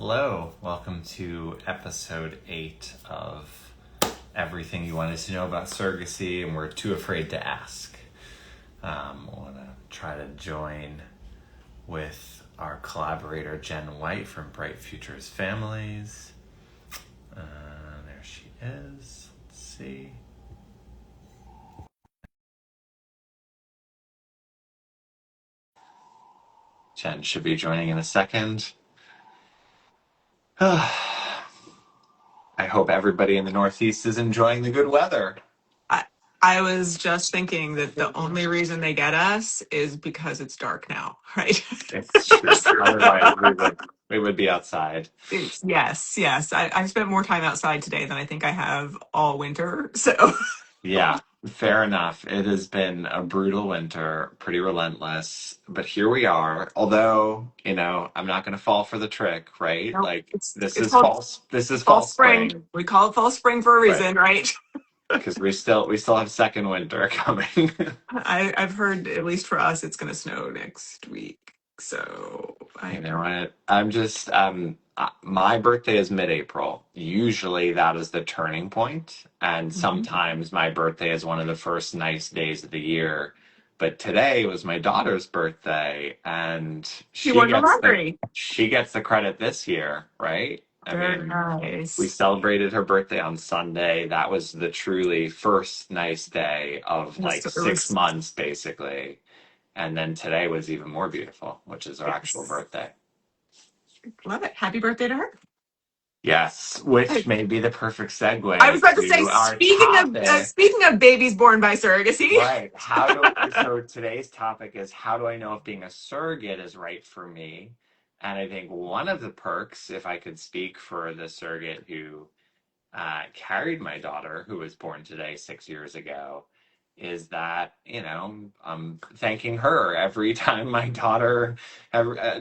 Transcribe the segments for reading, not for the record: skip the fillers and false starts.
Hello, welcome to episode 8 of Everything You Wanted to Know About Surrogacy and We're Too Afraid to Ask. I want to try to join with our collaborator Jenn White from Bright Futures Families. There she is. Let's see. Jenn should be joining in a second. I hope everybody in the Northeast is enjoying the good weather. I was just thinking that the only reason they get us is because it's dark now, right? It's true. Otherwise, we would be outside. Yes. I've spent more time outside today than I think I have all winter. So Yeah, fair enough. It has been a brutal winter, pretty relentless, but here we are. Although, I'm not going to fall for the trick, right? no, Like it's this it's is called false. This is fall false spring, spring. We call it fall spring for a right? reason, right? Because we still have second winter coming. I've heard, at least for us, it's going to snow next week. So You know what? My birthday is mid-April. Usually that is the turning point, and Mhm. sometimes my birthday is one of the first nice days of the year. But today was my daughter's birthday, and She won the lottery. she gets the credit this year, right? I Very mean, we nice. celebrated her birthday on Sunday. That was the truly first nice day of like It 6 months, basically. And then today was even more beautiful, which is our actual yes. birthday. Love it. Happy birthday to her. Yes, which may be the perfect I was segue about to say, to our topic. speaking of babies born by surrogacy. Right. So today's topic is how do I know if being a surrogate is right for me? And I think one of the perks, if I could speak for the surrogate who carried my daughter, who was born today 6 years ago, is that, I'm thanking her every time my daughter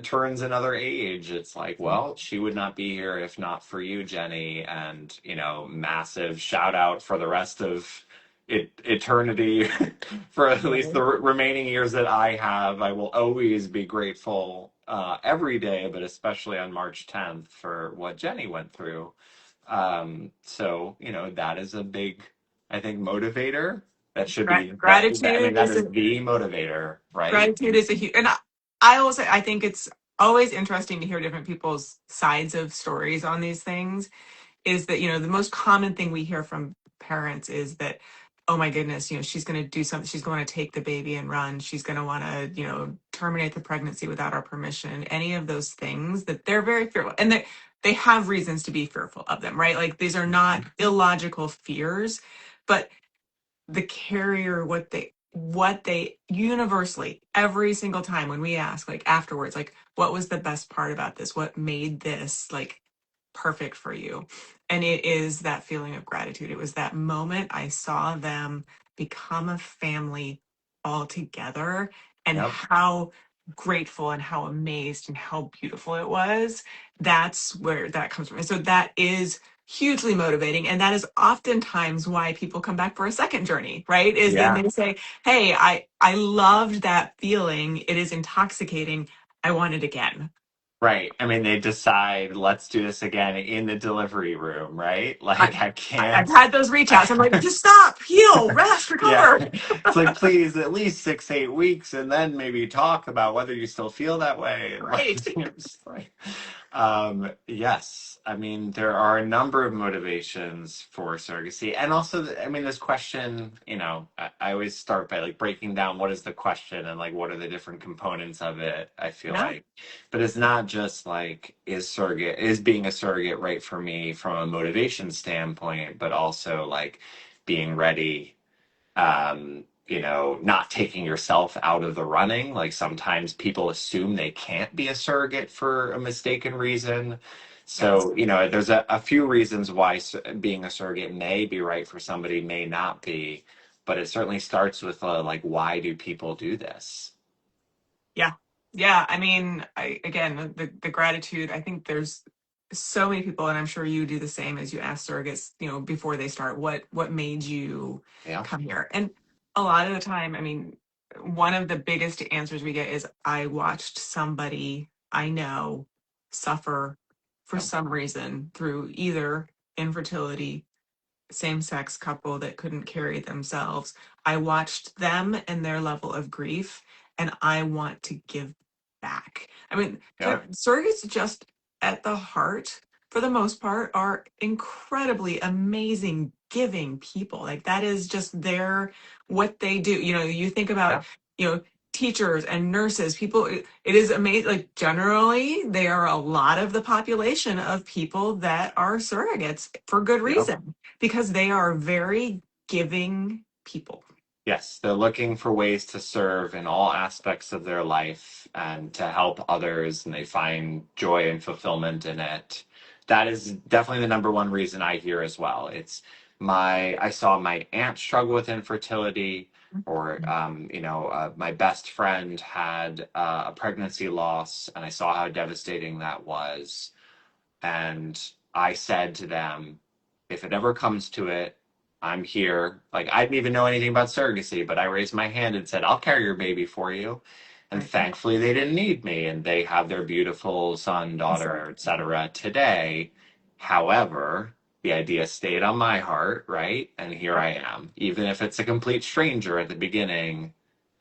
turns another age. It's like, well, she would not be here if not for you, Jenny. And, massive shout out for the rest of eternity for at least the remaining years that I have. I will always be grateful every day, but especially on March 10th for what Jenny went through. That is a big, I think, motivator. That should be I mean, Gratitude that is is the motivator, right? gratitude is a huge, and I also, I think it's always interesting to hear different people's sides of stories on these things. Is that, the most common thing we hear from parents is that, oh my goodness, she's going to do something, she's going to take the baby and run, she's going to want to, terminate the pregnancy without our permission, any of those things, that they're very fearful, and they have reasons to be fearful of them, right? Like, these are not illogical fears, but the carrier, what they universally, every single time when we ask, like, afterwards, like, what was the best part about this, what made this like perfect for you? And it is that feeling of gratitude. It was that moment I saw them become a family all together, and Yep. how grateful and how amazed and how beautiful it was. That's where that comes from. And so that is hugely motivating, and that is oftentimes why people come back for a second journey, right? Is then Yeah. they say, hey, I loved that feeling, it is intoxicating, I want it again. Right. I mean, they decide, let's do this again in the delivery room, right? I, Like, I I've can't. had those reach outs. I'm like, just stop, heal, rest, Yeah. recover. It's like, please, at least 6, 8 weeks, and then maybe talk about whether you still feel that way. And like, Right. it's just like, yes. I mean, there are a number of motivations for surrogacy. And also, I mean, this question, I always start by like breaking down what is the question and like what are the different components of it, I feel Yeah. like. But it's not just like, is being a surrogate right for me from a motivation standpoint, but also like being ready, not taking yourself out of the running. Like sometimes people assume they can't be a surrogate for a mistaken reason. Yes. So, there's a few reasons why being a surrogate may be right for somebody, may not be. But it certainly starts with like, why do people do this? Yeah. Yeah. I mean, again, the gratitude, I think there's so many people, and I'm sure you do the same, as you ask surrogates, before they start, what made you Yeah. come here? And a lot of the time, I mean, one of the biggest answers we get is, I watched somebody I know suffer for Yep. some reason through either infertility, same sex couple that couldn't carry themselves. I watched them and their level of grief, and I want to give back. I mean, Yep. surrogates just at the heart, for the most part, are incredibly amazing, giving people. Like that is just what they do. You know, you think about, Yep. you know, teachers and nurses, people, it is amazing. Like generally, they are a lot of the population of people that are surrogates for good Yep. reason because they are very giving people. Yes, they're looking for ways to serve in all aspects of their life and to help others, and they find joy and fulfillment in it. That is definitely the number one reason I hear as well. I saw my aunt struggle with infertility, or my best friend had a pregnancy loss, and I saw how devastating that was. And I said to them, if it ever comes to it, I'm here. Like, I didn't even know anything about surrogacy, but I raised my hand and said, I'll carry your baby for you. And Right. thankfully, they didn't need me, and they have their beautiful son, daughter, etc. today. However, the idea stayed on my heart, right? And here I am. Even if it's a complete stranger at the beginning,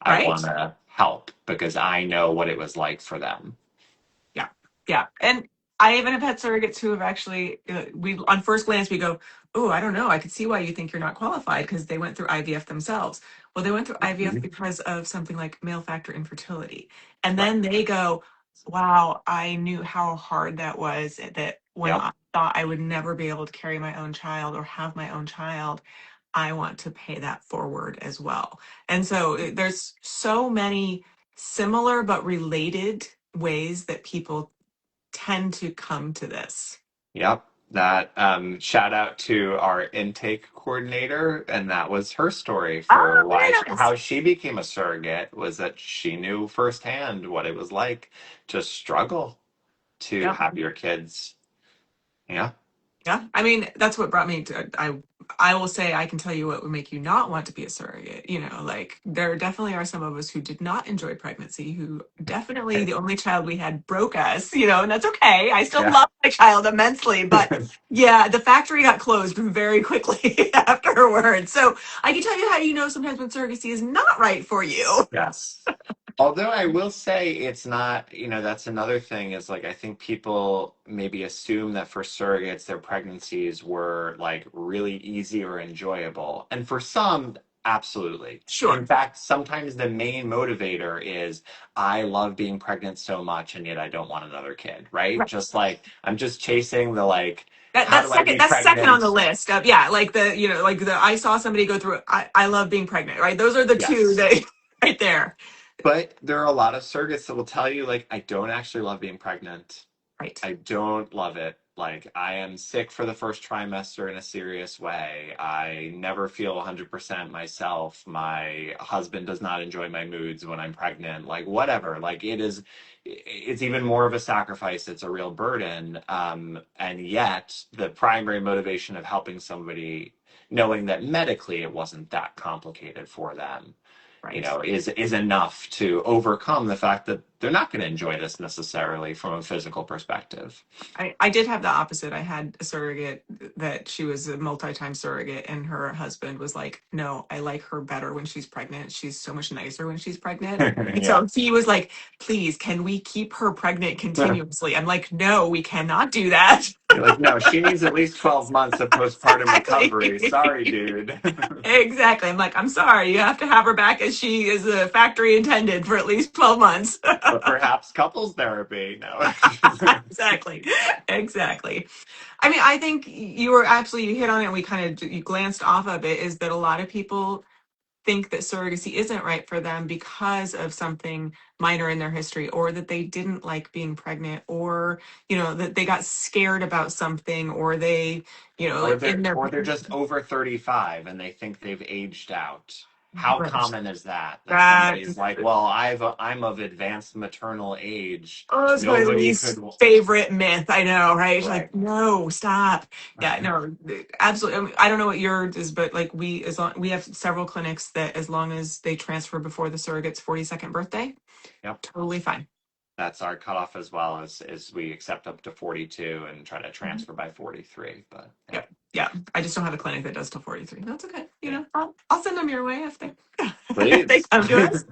I Right? want to help because I know what it was like for them. Yeah. Yeah. And I even have had surrogates who have actually, we on first glance, we go, oh, I don't know. I could see why you think you're not qualified because they went through IVF themselves. Well, they went through IVF Mhm. because of something like male factor infertility. And Right. then they go, wow, I knew how hard that was. That when Yep. I thought I would never be able to carry my own child or have my own child, I want to pay that forward as well. And so there's so many similar but related ways that people tend to come to this. Yep. That shout out to our intake coordinator, and that was her story for Oh, very why nice. how she became a surrogate was that she knew firsthand what it was like to struggle to Yep. have your kids. Yeah. Yeah. I mean, that's what brought me to I will say I can tell you what would make you not want to be a surrogate. You know, like there definitely are some of us who did not enjoy pregnancy, who definitely the only child we had broke us, you know, and that's okay. I still Yeah. love my child immensely, but yeah, the factory got closed very quickly afterwards. So I can tell you how you know sometimes when surrogacy is not right for you. Yes. Although I will say it's not, that's another thing is like I think people maybe assume that for surrogates their pregnancies were like really easy or enjoyable. And for some, absolutely. In Sure. fact, sometimes the main motivator is I love being pregnant so much and yet I don't want another kid, right? Just like I'm just chasing the like, how do I be That's second on the pregnant? list of yeah, like the you know like the I saw somebody go through I love being pregnant, right? Those are the two Yes. that right there. But there are a lot of surrogates that will tell you like I don't actually love being pregnant. Right. I don't love it. Like, I am sick for the first trimester in a serious way. I never feel 100% myself. My husband does not enjoy my moods when I'm pregnant. Like, whatever. Like, it's even more of a sacrifice. It's a real burden. And yet, the primary motivation of helping somebody, knowing that medically it wasn't that complicated for them, Right. is enough to overcome the fact that they're not going to enjoy this necessarily from a physical perspective. I did have the opposite. I had a surrogate that she was a multi-time surrogate, and her husband was like, no, I like her better when she's pregnant. She's so much nicer when she's pregnant. And Yeah. so he was like, please, can we keep her pregnant continuously? I'm like, no, we cannot do that. You're like, no, she needs at least 12 months of postpartum recovery. Sorry, Exactly. dude. Exactly. I'm like, I'm sorry, you have to have her back as she is a factory attendant for at least 12 months. But perhaps couples therapy. No. Exactly. Exactly. I mean, I think you were absolutely, you hit on it and we kind of, you glanced off of it, is that a lot of people think that surrogacy isn't right for them because of something minor in their history, or that they didn't like being pregnant, or, you know, that they got scared about something, or they, you know, or like they're in their, or they're just over 35 and they think they've aged out. How right. common is that? That That somebody's like, well, I'm of advanced maternal age. Oh, it's my Nobody could. least favorite myth. I know, right? Right. Like, no, stop. Yeah, no, absolutely. I mean, I don't know what yours is, but like as long we have several clinics that as long as they transfer before the surrogate's 42nd birthday, Yep. totally fine. That's our cutoff as well, as we accept up to 42 and try to transfer by 43. But yeah, Yep. Yeah. I just don't have a clinic that does till 43. That's okay. yeah, I'll send them your way if they if they please. come to us.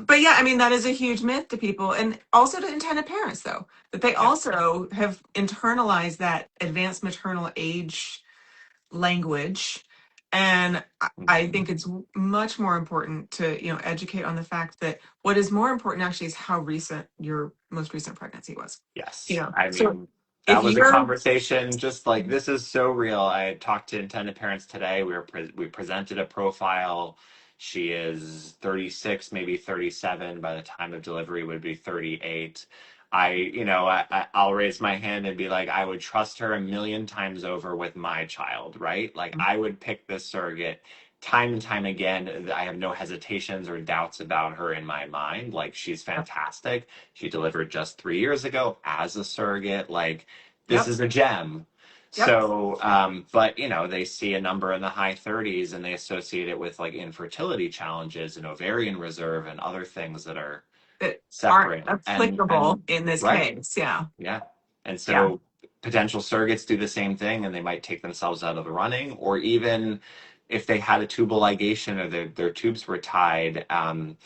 But yeah, I mean, that is a huge myth to people, and also to intended parents, though, that they Yeah. also have internalized that advanced maternal age language. And I Hmm. think it's much more important to, educate on the fact that what is more important actually is how recent your most recent pregnancy was. Yes. I So mean, if that was a you're conversation just like this is so real. I talked to intended parents today. We presented a profile. She is 36, maybe 37. By the time of delivery would be 38. I'll raise my hand and be like, I would trust her a million times over with my child, right? Like I would pick this surrogate time and time again. I have no hesitations or doubts about her in my mind. Like she's Yep, fantastic. She delivered just 3 years ago as a surrogate. Like this yep, is a gem. yep, So, but they see a number in the high 30s and they associate it with like infertility challenges and ovarian reserve and other things that are that aren't separate. And applicable in this right, case. Yeah, yeah. And yeah, so potential surrogates do the same thing and they might take themselves out of the running, or even if they had a tubal ligation or their tubes were tied, and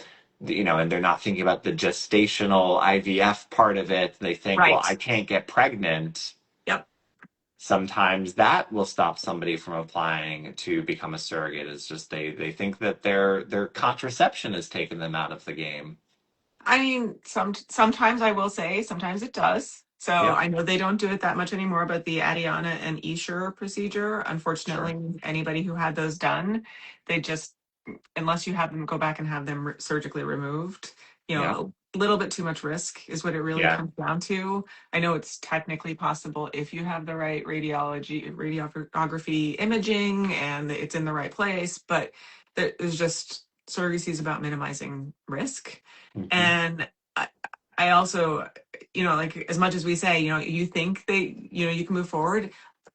they're not thinking about the gestational IVF part of it. They think, well, right. I can't get pregnant. Yep. Sometimes that will stop somebody from applying to become a surrogate. It's just they think that their contraception has taken them out of the game. I mean, sometimes I will say, sometimes it does. So Yep, I know they don't do it that much anymore, but the Adiana and Escher procedure, sure. unfortunately, anybody who had those done, they just, unless you have them go back and have them surgically removed, Yeah, a little bit too much risk is what it really yeah, comes down to. I know it's technically possible if you have the right radiography imaging and it's in the right place, but there's just surrogacy is about minimizing risk. hmm, And I also, like as much as we say, you think they, you can move forward,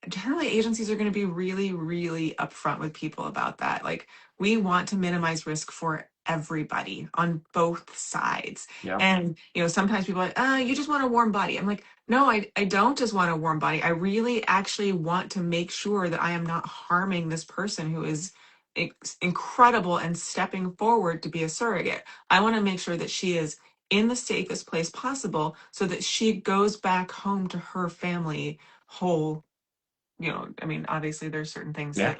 generally agencies are going to be really, really upfront with people about that. Like we want to minimize risk for everybody on both sides. yeah, And, sometimes people are like, you just want a warm body. I'm like, no, I don't just want a warm body. I really actually want to make sure that I am not harming this person who is incredible and stepping forward to be a surrogate. I want to make sure that she is in the safest place possible so that she goes back home to her family whole. I mean, obviously there's certain things yeah.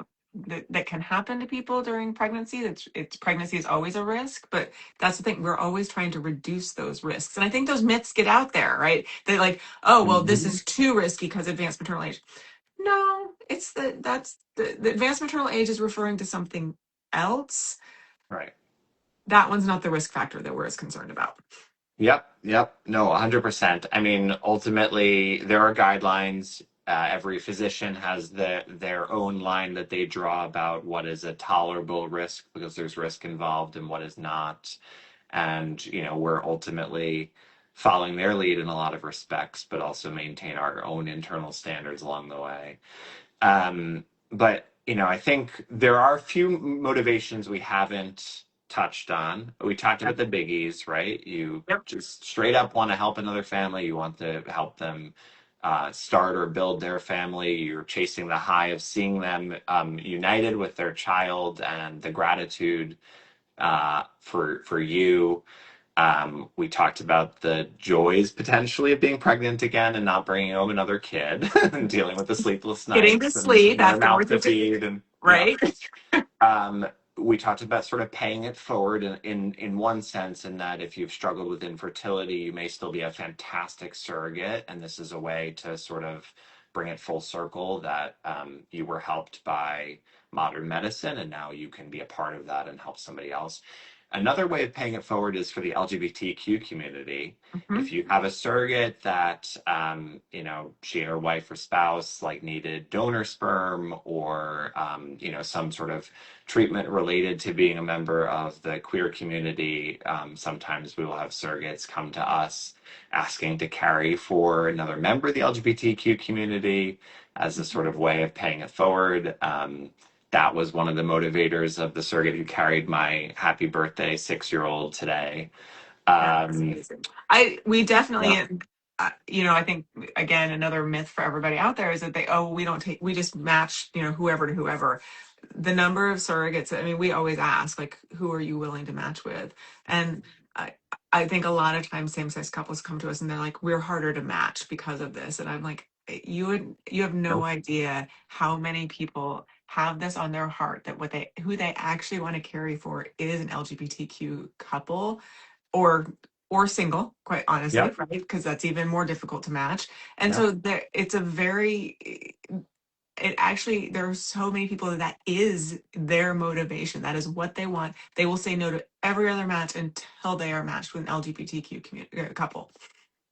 that can happen to people during pregnancy. It's pregnancy is always a risk, but that's the thing. We're always trying to reduce those risks. And I think those myths get out there, right? They like, oh, well, this Hmm. is too risky because advanced maternal age. No, the advanced maternal age is referring to something else. Right. That one's not the risk factor that we're as concerned about. Yep, yep. No, 100%. I mean, ultimately, there are guidelines. Every physician has their own line that they draw about what is a tolerable risk because there's risk involved and what is not. And, we're ultimately following their lead in a lot of respects, but also maintain our own internal standards along the way. But I think there are a few motivations we haven't touched on. We talked Yep. about the biggies, right? You Yep. just straight up want to help another family. You want to help them start or build their family. You're chasing the high of seeing them united with their child and the gratitude for you. We talked about the joys potentially of being pregnant again and not bringing home another kid and dealing with the sleepless Getting to nights and sleep another mouth afterwards, to feed. And yeah, right? um, we talked about sort of paying it forward in one sense, in that if you've struggled with infertility, you may still be a fantastic surrogate. And this is a way to sort of bring it full circle that you were helped by modern medicine and now you can be a part of that and help somebody else. Another way of paying it forward is for the LGBTQ community. Mhm. If you have a surrogate that, she or wife or spouse like needed donor sperm or, some sort of treatment related to being a member of the queer community, sometimes we will have surrogates come to us asking to carry for another member of the LGBTQ community as a sort of way of paying it forward. That was one of the motivators of the surrogate who carried my happy birthday 6-year-old today. Yeah, that's Um, amazing. We yeah. definitely, I think again, another myth for everybody out there is that we just match, whoever to whoever. The number of surrogates, I mean, we always ask, like, who are you willing to match with? And I, I think a lot of times same-sex couples come to us and they're like, we're harder to match because of this. And I'm like, you have no Nope. idea how many people have this on their heart that who they actually want to carry for is an LGBTQ couple or single, quite honestly, Yep. right? Because that's even more difficult to match. And Yep. so it's a very it actually there are so many people that is their motivation. That is what they want. They will say no to every other match until they are matched with an LGBTQ couple.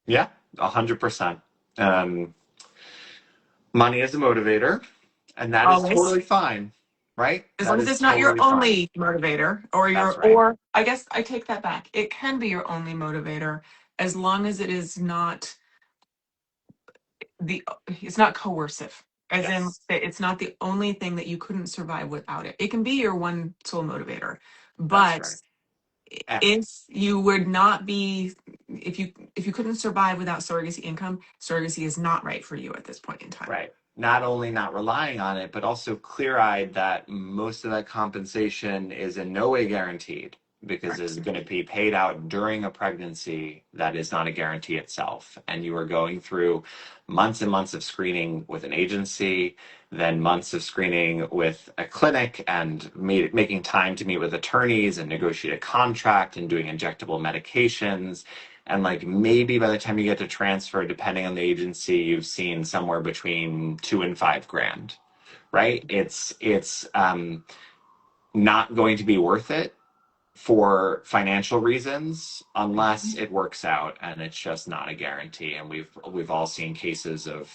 Yeah. 100%. Um, Money is a motivator, and that is Always. totally fine, right? As That long as is it's not your totally fine. only motivator That's right. or I guess I take that back. It can be your only motivator as long as it is not the it's not coercive, as in Yes. it's not the only thing that you couldn't survive without it. It can be your one sole motivator, That's but right. Eh, if you would not be if you couldn't survive without surrogacy income, surrogacy is not right for you at this point in time. right. Not only not relying on it, but also clear-eyed that most of that compensation is in no way guaranteed because Correct. it's going to be paid out during a pregnancy that is not a guarantee itself. And you are going through months and months of screening with an agency, then months of screening with a clinic, and making time to meet with attorneys and negotiate a contract and doing injectable medications. And like maybe by the time you get to transfer, depending on the agency, you've seen somewhere between 2 and 5 grand, right? It's not going to be worth it for financial reasons unless it works out, and it's just not a guarantee. And we've all seen cases of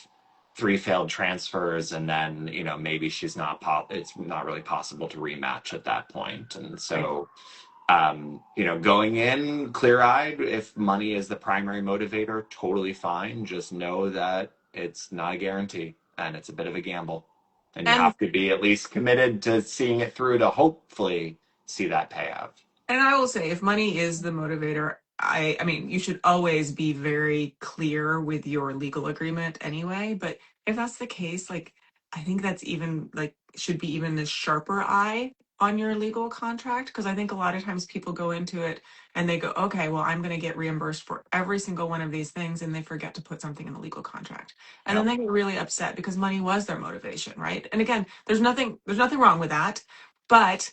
3 failed transfers, and then maybe it's not really possible to rematch at that point. And Right. so going in clear-eyed, if money is the primary motivator, totally fine. Just know that it's not a guarantee and it's a bit of a gamble. And you And have to be at least committed to seeing it through to hopefully see that payout. I will say, if money is the motivator, I mean, you should always be very clear with your legal agreement anyway. But if that's the case, like, I think that's even like should be even a sharper eye on your legal contract, because I think a lot of times people go into it and they go, okay, well, I'm going to get reimbursed for every single one of these things, and they forget to put something in the legal contract, and then Yep. they get really upset because money was their motivation, right? And again, there's nothing wrong with that, but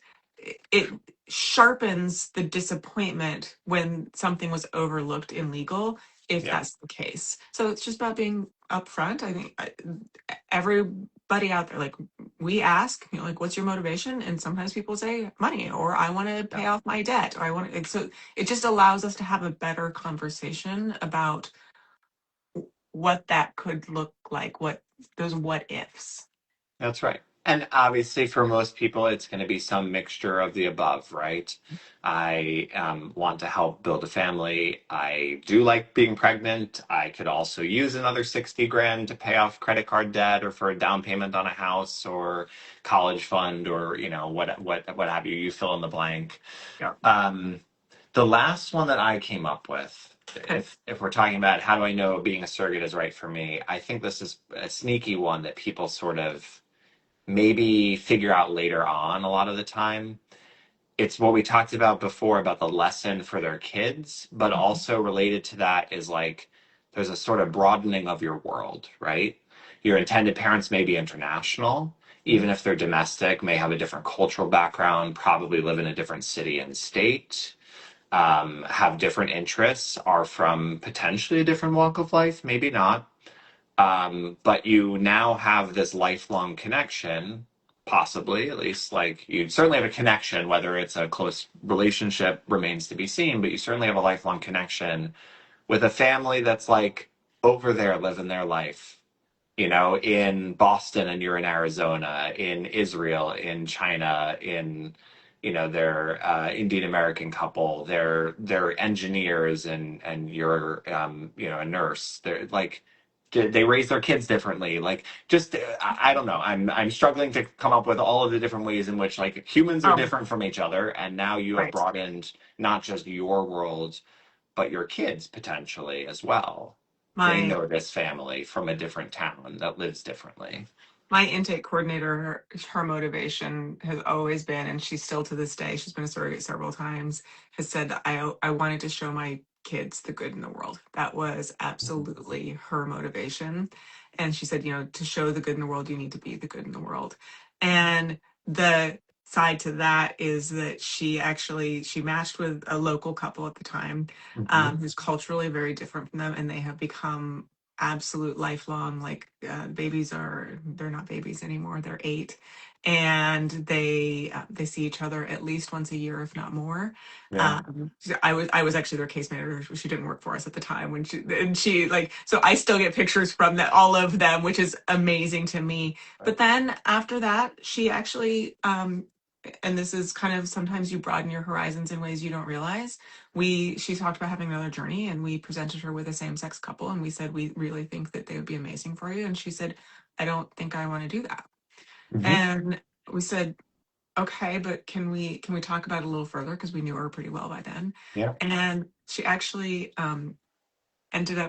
it sharpens the disappointment when something was overlooked in legal, if Yep. that's the case. So it's just about being upfront. I think everybody out there, like, we ask, like, what's your motivation? And sometimes people say money, or I want to pay Yep. off my debt, or I want to. So it just allows us to have a better conversation about what that could look like, what those what ifs. That's right. And obviously, for most people, it's going to be some mixture of the above, right? I want to help build a family. I do like being pregnant. I could also use another 60 grand to pay off credit card debt or for a down payment on a house or college fund or, what have you. You fill in the blank. Yeah. Um, the last one that I came up with, Okay. if we're talking about how do I know being a surrogate is right for me, I think this is a sneaky one that people sort of maybe figure out later on a lot of the time. It's what we talked about before about the lesson for their kids, but Mhm. also related to that is like there's a sort of broadening of your world, right? Your intended parents may be international, even if they're domestic, may have a different cultural background, probably live in a different city and state, have different interests, are from potentially a different walk of life, maybe not, but you now have this lifelong connection, possibly, at least, like you certainly have a connection, whether it's a close relationship remains to be seen, but you certainly have a lifelong connection with a family that's like over there living their life, in Boston and you're in Arizona, in Israel, in China, in they're Indian American couple, they're engineers and you're a nurse. They're like they raise their kids differently. Like just I don't know. I'm struggling to come up with all of the different ways in which like humans are Oh, different from each other, and now you have right. broadened not just your world but your kids potentially as well. They My know this family from a different town that lives differently. my intake coordinator, her motivation has always been, and she's still to this day, she's been a surrogate several times, has said that I wanted to show my kids the good in the world. That was absolutely her motivation. And she said, to show the good in the world, you need to be the good in the world. And the side to that is that she matched with a local couple at the time, Mm-hmm. who's culturally very different from them, and they have become absolute lifelong, like, they're not babies anymore, they're 8, and they see each other at least once a year, if not more. Yeah. I was actually their case manager. She didn't work for us at the time when she like, so I still get pictures from that, all of them, which is amazing to me. But then after that, she actually, and this is kind of, sometimes you broaden your horizons in ways you don't realize. She talked about having another journey, and we presented her with a same-sex couple, and we said, we really think that they would be amazing for you. And she said, I don't think I want to do that. Mm-hmm. And we said, okay, but can we talk about it a little further, because we knew her pretty well by then. Yeah. And she actually,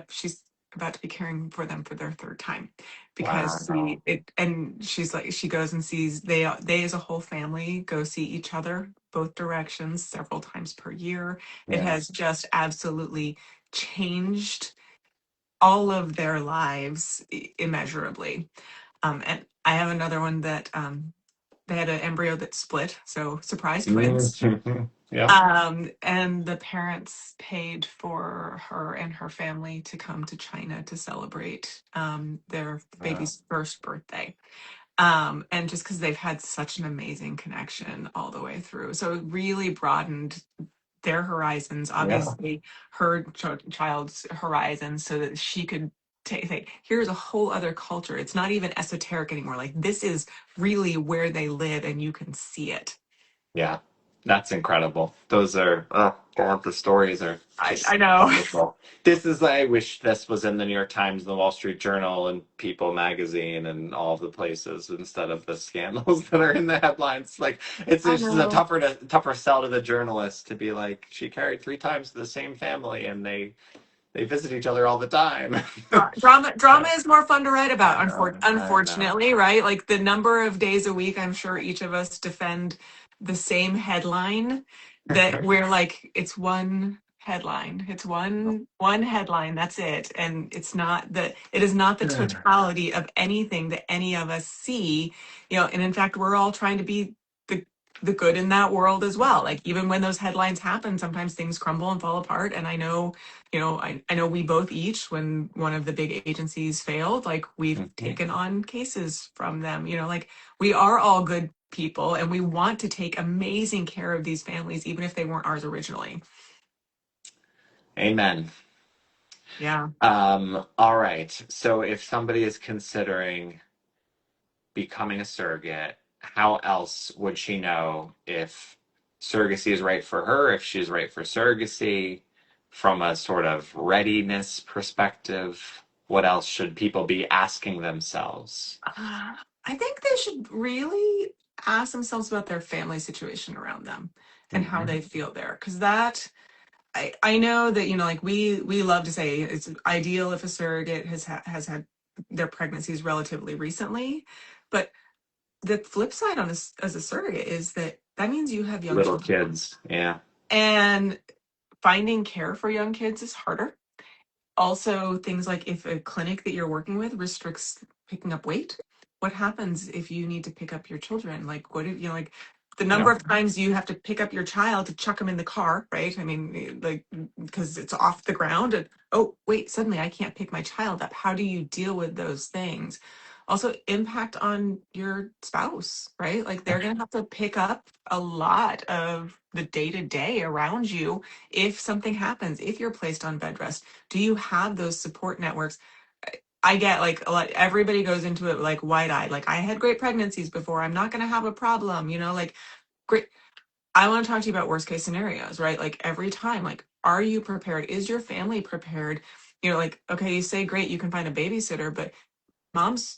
she's about to be caring for them for their third time, because Wow. she's like, she goes and sees, they as a whole family go see each other both directions several times per year. It Yeah. has just absolutely changed all of their lives immeasurably. And I have another one that, they had an embryo that split, so surprise twins. Mm-hmm. Yeah. And the parents paid for her and her family to come to China to celebrate, their Wow. baby's first birthday. And just because they've had such an amazing connection all the way through. So it really broadened their horizons, Yeah. obviously her child's horizons, so that she could take, like, here's a whole other culture. It's not even esoteric anymore. Like, this is really where they live, and you can see it. Yeah. That's incredible. Those are, oh God, the stories are I just know. wonderful. This is, I wish this was in the New York Times, the Wall Street Journal, and People magazine, and all the places, instead of the scandals that are in the headlines. Like, I it's just a know. tougher sell to the journalist to be like, she carried 3 times the same family, and they visit each other all the time. Drama is more fun to write about, I know, I know. unfortunately, right? Like, the number of days a week I'm sure each of us defend the same headline, that we're like, it's one headline. It's one headline, that's it. And it is not the totality of anything that any of us see, and in fact, we're all trying to be the the good in that world as well. Like, even when those headlines happen, sometimes things crumble and fall apart. And I know, I know we both, each, when one of the big agencies failed, like, we've Mhm. taken on cases from them, like, we are all good people, and we want to take amazing care of these families, even if they weren't ours originally. Amen. Yeah. All right. So if somebody is considering becoming a surrogate, how else would she know if surrogacy is right for her, if she's right for surrogacy, from a sort of readiness perspective? What else should people be asking themselves? I think they should really ask themselves about their family situation around them and how Hmm. they feel there. Because that, I know that, like, we love to say it's ideal if a surrogate has had their pregnancies relatively recently, but the flip side on this as a surrogate is that means you have young Little children, kids. Yeah. and finding care for young kids is harder. Also, things like, if a clinic that you're working with restricts picking up weight, what happens if you need to pick up your children? Like, what if, like, the number Yeah. of times you have to pick up your child to chuck them in the car, right? I mean, like, because it's off the ground, and oh, wait, suddenly I can't pick my child up. How do you deal with those things? Also, impact on your spouse, right? Like, they're going to have to pick up a lot of the day to day around you if something happens, if you're placed on bed rest. Do you have those support networks? I get, like, a lot, everybody goes into it like wide-eyed, like, I had great pregnancies before, I'm not going to have a problem, like, great. I want to talk to you about worst case scenarios, right? Like, every time, like, are you prepared? Is your family prepared? Like, okay, you say great, you can find a babysitter, but mom's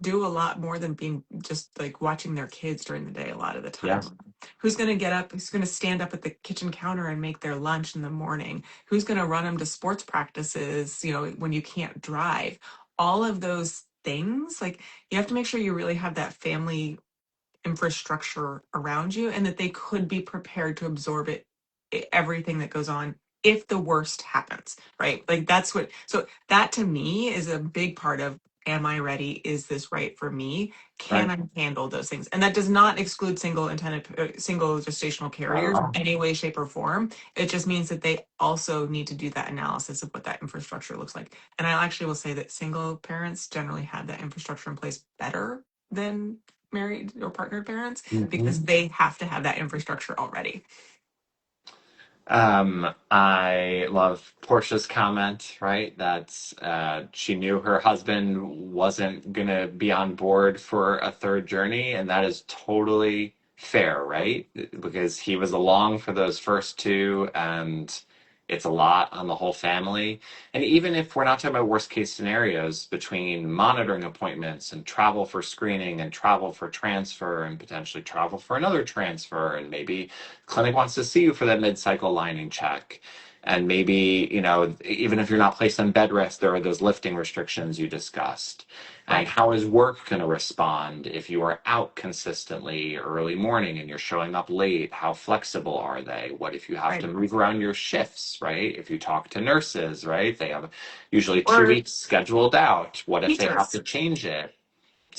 do a lot more than being just like watching their kids during the day a lot of the Yeah. time. Who's going to get up? Who's going to stand up at the kitchen counter and make their lunch in the morning? Who's going to run them to sports practices, when you can't drive? All of those things, like you have to make sure you really have that family infrastructure around you and that they could be prepared to absorb everything that goes on if the worst happens, right? Like so that to me is a big part of, am I ready? Is this right for me? Can Right. I handle those things? And that does not exclude single gestational Not at carriers in all. any way, shape, or form. It just means that they also need to do that analysis of what that infrastructure looks like. And I actually will say that single parents generally have that infrastructure in place better than married or partnered parents Mhm. because they have to have that infrastructure already. I love Portia's comment, right? That she knew her husband wasn't gonna be on board for a third journey, and that is totally fair, right? Because he was along for those first two, and it's a lot on the whole family. And even if we're not talking about worst case scenarios between monitoring appointments and travel for screening and travel for transfer and potentially travel for another transfer and maybe clinic wants to see you for that mid-cycle lining check. And maybe, even if you're not placed on bed rest, there are those lifting restrictions you discussed. And Right. how is work going to respond if you are out consistently early morning and you're showing up late? How flexible are they? What if you have Right. to move around your shifts, right? If you talk to nurses, right? They have usually two Or weeks scheduled out. What if they have teachers. to change it?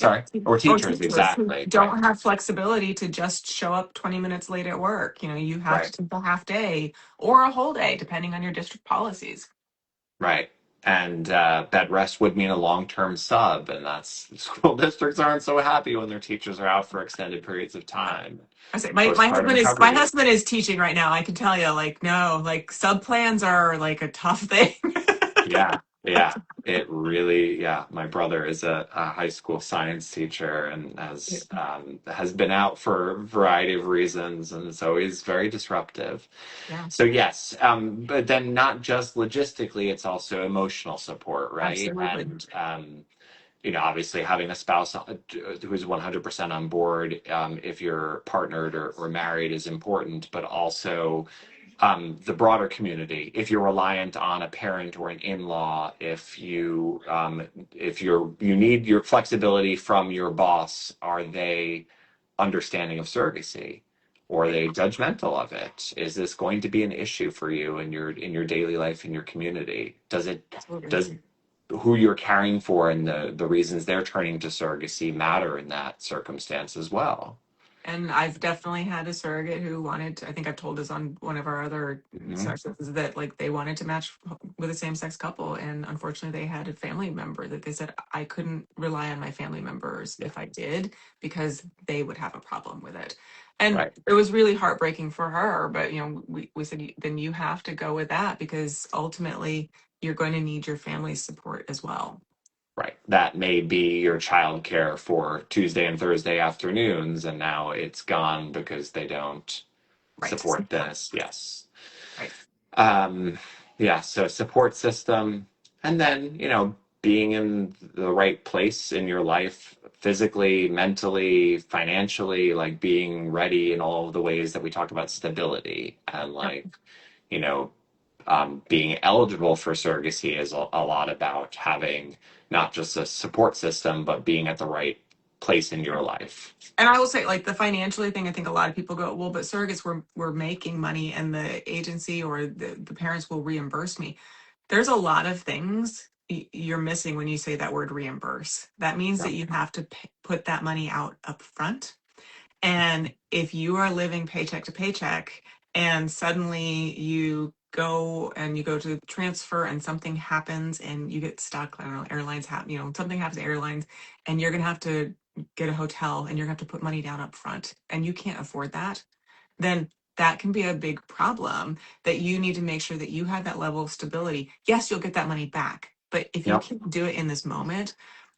Yep. Sorry, or Or teachers, teachers who exactly. Right, don't have flexibility to just show up 20 minutes late at work. You have to right. take a half day or a whole day, depending on your district policies. Right. And bed rest would mean a long-term sub, and that's school districts aren't so happy when their teachers are out for extended periods of time. I say my Postpartum husband is my recovery. husband is teaching right now. I can tell you, like, no, like sub plans are like a tough thing. Yeah, yeah. It really, yeah. My brother is a high school science teacher and has been out for a variety of reasons, and so he's very disruptive. Yeah, So yes, but then not just logistically, it's also emotional support, right? absolutely. And obviously having a spouse who's 100% on board, if you're partnered or married, is important, but also the broader community. If you're reliant on a parent or an in-law, if you need your flexibility from your boss, are they understanding of surrogacy? Or are Right. they judgmental of it? Is this going to be an issue for you in your daily life in your community? Absolutely. Does who you're caring for and the reasons they're turning to surrogacy matter in that circumstance as well? And I've definitely had a surrogate who wanted to, I think I've told this on one of our other Hmm. sessions, that like they wanted to match with a same sex couple. And unfortunately, they had a family member that they said I couldn't rely on my family members Yeah. if I did because they would have a problem with it. And Right. it was really heartbreaking for her. But, we said, then you have to go with that because ultimately you're going to need your family's support as well. Right. That may be your childcare for Tuesday and Thursday afternoons, and now it's gone because they don't Right. support this. Yes. Right. Um, yeah. So support system, and then being in the right place in your life, physically, mentally, financially, like being ready in all of the ways that we talked about stability and Yep. like you know being eligible for surrogacy is a lot about having not just a support system, but being at the right place in your life. And I will say, like the financially thing, I think a lot of people go, well, but surrogates were making money, and the agency or the parents will reimburse me. There's a lot of things you're missing when you say that word reimburse. That means Yeah. that you have to put that money out up front. And if you are living paycheck to paycheck and suddenly you go to transfer and something happens and you get stuck, I don't know, airlines have, something happens to airlines and you're going to have to get a hotel and you're going to have to put money down up front and you can't afford that, then that can be a big problem that you need to make sure that you have that level of stability. Yes, you'll get that money back, but if you Yep. can't do it in this moment,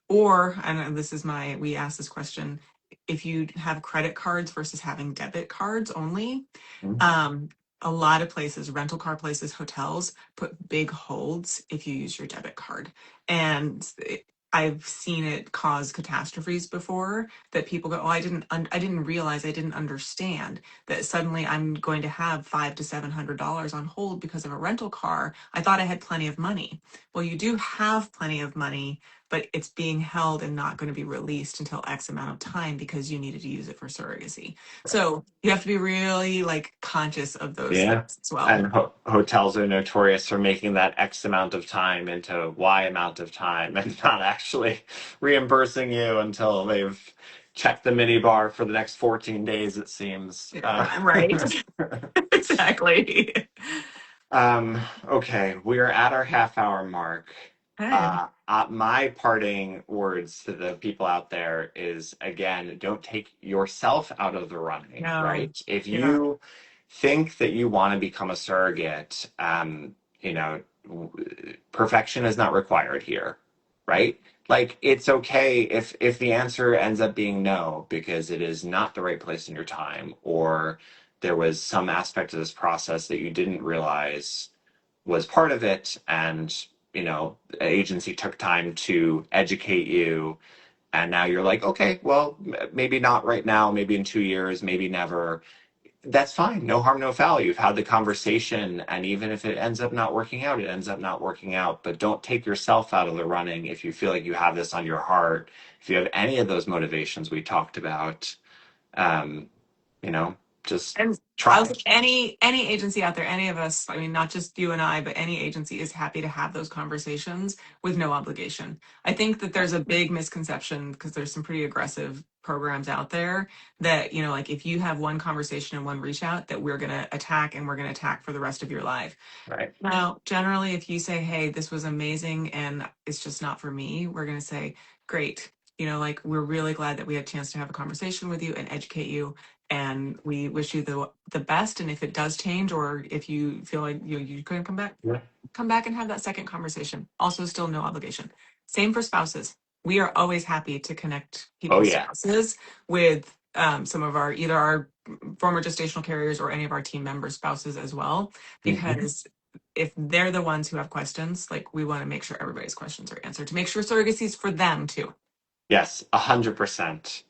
or, and we asked this question, if you have credit cards versus having debit cards only, Mhm. um, a lot of places, rental car places, hotels put big holds if you use your debit card. And I've seen it cause catastrophes before, that people go, oh, I didn't realize, I didn't understand that suddenly I'm going to have $500 to $700 on hold because of a rental car. I thought I had plenty of money. Well, you do have plenty of money, but it's being held and not going to be released until X amount of time because you needed to use it for surrogacy. Right. So you have to be really like conscious of those Yeah. things as well. And hotels are notorious for making that X amount of time into Y amount of time and not actually reimbursing you until they've checked the minibar for the next 14 days, it seems. Right. Exactly. Okay, we are at our half hour mark. Hey, My parting words to the people out there is again, don't take yourself out of the running, no, right? If yeah, you think that you want to become a surrogate, perfection is not required here, right? Like it's okay if the answer ends up being no because it is not the right place in your time, or there was some aspect of this process that you didn't realize was part of it, and the agency took time to educate you, and now you're like, okay, well, maybe not right now, maybe in 2 years, maybe never. That's fine. No harm, no foul. You've had the conversation, and even if it ends up not working out, it ends up not working out. But don't take yourself out of the running if you feel like you have this on your heart. If you have any of those motivations we talked about, um, you know, just and I was try. any agency out there, any of us, I mean, not just you and I, but any agency is happy to have those conversations with no obligation. I think that there's a big misconception because there's some pretty aggressive programs out there that, like if you have one conversation and one reach out, that we're going to attack and we're going to attack for the rest of your life. Right. Now, generally, if you say, hey, this was amazing and it's just not for me, we're going to say, great. Like we're really glad that we had a chance to have a conversation with you and educate you. And we wish you the best. And if it does change, or if you feel like you couldn't Yeah. come back and have that second conversation. Also, still no obligation. Same for spouses. We are always happy to connect Oh people's yeah. spouses with some of our either our former gestational carriers or any of our team members' spouses as well, Mhm. because if they're the ones who have questions, like we want to make sure everybody's questions are answered to make sure surrogacy is for them too. Yes, 100%.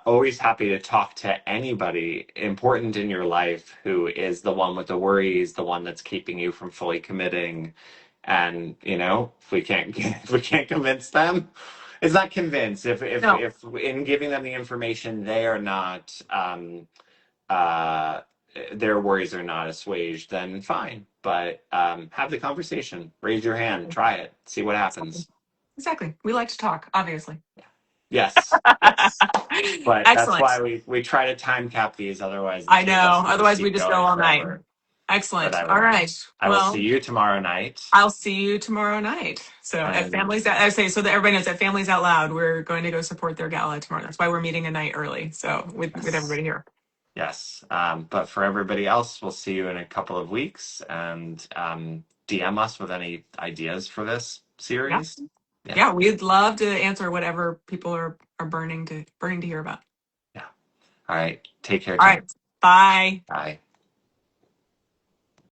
Always happy to talk to anybody important in your life who is the one with the worries, the one that's keeping you from fully committing. And if we can't if we can't convince them, it's not convince. No, If in giving them the information, they are not uh, their worries are not assuaged, then fine. But have the conversation, raise your hand, try it, see what happens. exactly. We like to talk, obviously. Yes, yes. But that's Excellent. why we try to time cap these. Otherwise, the I two of us know. could just Otherwise, we keep just go going all night. forever. But Excellent. I All won't. right. I will see Well, you tomorrow night. I'll see you tomorrow night. So at And Families, I say so that everybody knows at Families Out Loud, we're going to go support their gala tomorrow. That's why we're meeting a night early. So with yes, everybody here. yes. But for everybody else, we'll see you in a couple of weeks. And DM us with any ideas for this Yeah. series. Yeah, Yeah. We'd love to answer whatever people are burning to hear about. yeah. All right. Take care, All Jenn. right. Bye. Bye.